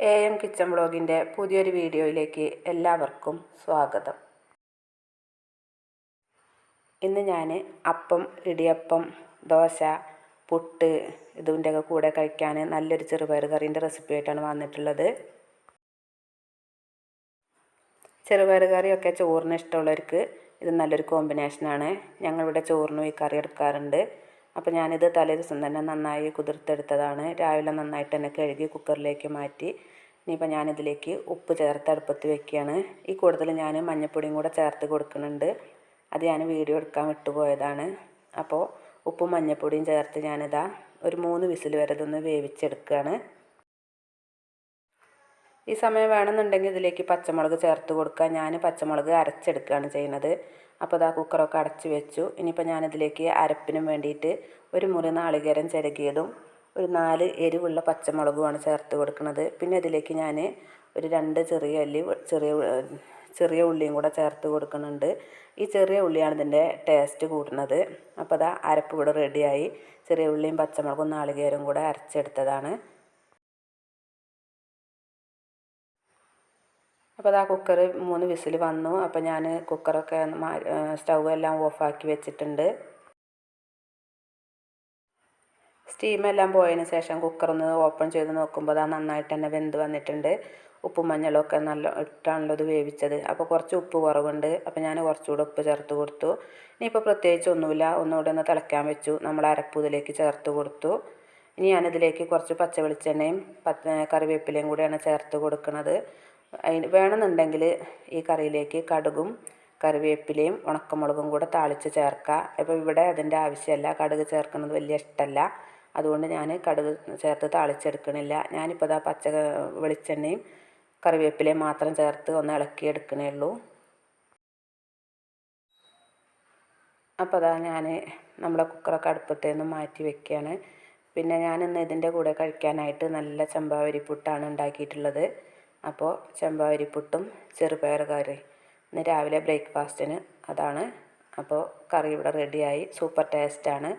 AM kitchen വ്ളോഗിൻ്റെ പുതിയൊരു വീഡിയോയിലേക്ക് എല്ലാവർക്കും സ്വാഗതം. ഇന്ന് ഞാൻ അപ്പം, ഇടിയപ്പം, ദോശ, പുട്ട് ഇതിൻ്റെയൊക്കെ കൂടെ കഴിക്കാൻ നല്ലൊരു ചെറുപയർ കറീൻ്റെ റെസിപ്പി ആയിട്ടാണ് വന്നിട്ടുള്ളത്. ചെറുപയർ കറിയൊക്കെ ചോറിന് ഇഷ്ടമുള്ളവർക്ക് ഇത് നല്ലൊരു കോമ്പിനേഷനാണ്. ഞങ്ങളിവിടെ ചോറിനും ഈ കറി എടുക്കാറുണ്ട്. അപ്പോൾ ഞാനിത് തലേ ദിവസം തന്നെ നന്നായി കുതിർത്തെടുത്തതാണ്. രാവിലെ നന്നായിട്ട് തന്നെ കഴുകി കുക്കറിലേക്ക് മാറ്റി. ഇനിയിപ്പോൾ ഞാനിതിലേക്ക് ഉപ്പ് ചേർത്ത് അടുപ്പത്ത് വെക്കുകയാണ്. ഈ കൂടുതൽ ഞാൻ മഞ്ഞൾപ്പൊടിയും കൂടെ ചേർത്ത് കൊടുക്കുന്നുണ്ട്. അത് ഞാൻ വീഡിയോ എടുക്കാൻ വിട്ടുപോയതാണ്. അപ്പോൾ ഉപ്പും മഞ്ഞൾപ്പൊടിയും ചേർത്ത് ഞാനിതാ ഒരു 3 വിസിൽ വരെ ഇതൊന്ന് വേവിച്ചെടുക്കുകയാണ്. ഈ സമയം വേണമെന്നുണ്ടെങ്കിൽ ഇതിലേക്ക് പച്ചമുളക് ചേർത്ത് കൊടുക്കുക. ഞാൻ പച്ചമുളക് അരച്ചെടുക്കുകയാണ് ചെയ്യുന്നത്. അപ്പോൾ ഇതാ കുക്കറൊക്കെ അടച്ച് വെച്ചു. ഇനിയിപ്പോൾ ഞാനിതിലേക്ക് അരപ്പിനും വേണ്ടിയിട്ട് ഒരു മുറി നാളികേരം ചിരകിയതും ഒരു 4 എരിവുള്ള പച്ചമുളകുമാണ് ചേർത്ത് കൊടുക്കുന്നത്. പിന്നെ ഇതിലേക്ക് ഞാൻ ഒരു 2 ചെറിയ ഉള്ളിയും കൂടെ ചേർത്ത് കൊടുക്കുന്നുണ്ട്. ഈ ചെറിയ ഉള്ളിയാണ് ഇതിൻ്റെ ടേസ്റ്റ് കൂടുന്നത്. അപ്പോൾ അതാ അരപ്പ് ഇവിടെ റെഡിയായി. ചെറിയ ഉള്ളിയും പച്ചമുളകും നാളികേരം കൂടെ അരച്ചെടുത്തതാണ്. അപ്പോൾ അതാ കുക്കർ 3 വിസിൽ വന്നു. അപ്പോൾ ഞാൻ കുക്കറൊക്കെ സ്റ്റൗ എല്ലാം ഓഫാക്കി വെച്ചിട്ടുണ്ട്. സ്റ്റീമെല്ലാം പോയതിന് ശേഷം കുക്കറൊന്ന് ഓപ്പൺ ചെയ്ത് നോക്കുമ്പോൾ അത് നന്നായിട്ട് തന്നെ വെന്ത് വന്നിട്ടുണ്ട്. ഉപ്പും മഞ്ഞളൊക്കെ നല്ല ഇട്ടാണല്ലോ ഇത് വേവിച്ചത്. അപ്പോൾ കുറച്ച് ഉപ്പ് കുറവുണ്ട്. അപ്പോൾ ഞാൻ കുറച്ചുകൂടെ ഉപ്പ് ചേർത്ത് കൊടുത്തു. ഇനിയിപ്പോൾ പ്രത്യേകിച്ച് ഒന്നുമില്ല. ഒന്നുകൂടെ ഒന്ന് തിളയ്ക്കാൻ വെച്ചു. നമ്മൾ അരപ്പ് ഇതിലേക്ക് ചേർത്ത് കൊടുത്തു. ഇനി ഞാനിതിലേക്ക് കുറച്ച് പച്ച വെളിച്ചെണ്ണയും കറിവേപ്പിലയും കൂടെയാണ് ചേർത്ത് കൊടുക്കുന്നത്. വേണമെന്നുണ്ടെങ്കിൽ ഈ കറിയിലേക്ക് കടുകും കറിവേപ്പിലയും ഉണക്കമുളകും കൂടെ താളിച്ച് ചേർക്കുക. അപ്പോൾ ഇവിടെ അതിൻ്റെ ആവശ്യമല്ല. കടുക് ചേർക്കുന്നത് വലിയ ഇഷ്ടമല്ല. അതുകൊണ്ട് ഞാൻ കടുക് ചേർത്ത് താളിച്ചെടുക്കണില്ല. ഞാനിപ്പോൾ ഇതാ പച്ച വെളിച്ചെണ്ണയും കറിവേപ്പിലയും മാത്രം ചേർത്ത് ഒന്ന് ഇളക്കിയെടുക്കണേ ഉള്ളൂ. അപ്പോൾ അതാ ഞാൻ നമ്മുടെ കുക്കറൊക്കെ അടുപ്പത്തേന്ന് മാറ്റി വെക്കുകയാണ്. പിന്നെ ഞാനിന്ന് ഇതിൻ്റെ കൂടെ കഴിക്കാനായിട്ട് നല്ല ചെമ്പാവരിപ്പുട്ടാണ് ഉണ്ടാക്കിയിട്ടുള്ളത്. അപ്പോൾ ചെമ്പാവരിപ്പുട്ടും ചെറുപയർ കറി ഇന്ന് രാവിലെ ബ്രേക്ക്ഫാസ്റ്റിന് അതാണ്. അപ്പോൾ കറി ഇവിടെ റെഡിയായി. സൂപ്പർ ടേസ്റ്റാണ്.